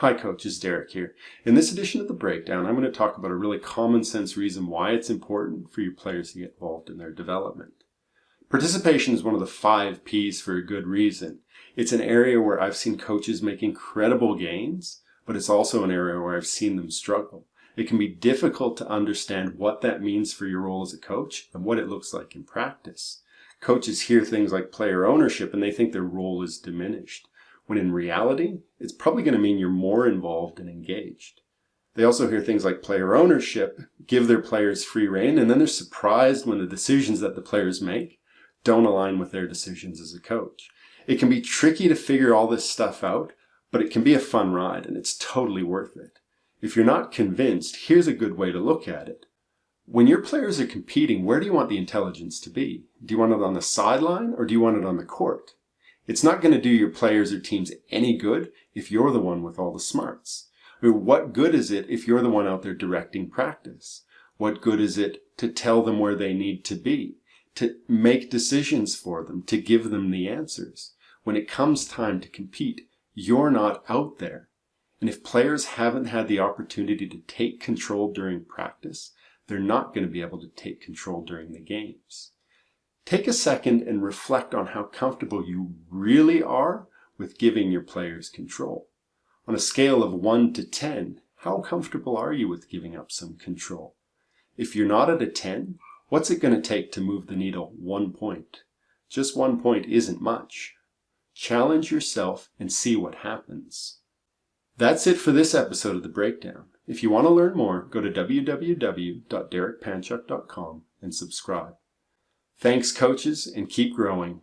Hi coaches, Derek here. In this edition of The Breakdown, I'm going to talk about a really common sense reason why it's important for your players to get involved in their development. Participation is one of the 5 P's for a good reason. It's an area where I've seen coaches make incredible gains, but it's also an area where I've seen them struggle. It can be difficult to understand what that means for your role as a coach and what it looks like in practice. Coaches hear things like player ownership and they think their role is diminished, when in reality, it's probably going to mean you're more involved and engaged. They also hear things like player ownership, give their players free rein, and then they're surprised when the decisions that the players make don't align with their decisions as a coach. It can be tricky to figure all this stuff out, but it can be a fun ride and it's totally worth it. If you're not convinced, here's a good way to look at it. When your players are competing, where do you want the intelligence to be? Do you want it on the sideline or do you want it on the court? It's not going to do your players or teams any good if you're the one with all the smarts. Or what good is it if you're the one out there directing practice? What good is it to tell them where they need to be, to make decisions for them, to give them the answers? When it comes time to compete, you're not out there. And if players haven't had the opportunity to take control during practice, they're not going to be able to take control during the games. Take a second and reflect on how comfortable you really are with giving your players control. On a scale of 1 to 10, how comfortable are you with giving up some control? If you're not at a 10, what's it going to take to move the needle 1 point? Just 1 point isn't much. Challenge yourself and see what happens. That's it for this episode of The Breakdown. If you want to learn more, go to www.derekpanchuk.com and subscribe. Thanks, coaches, and keep growing.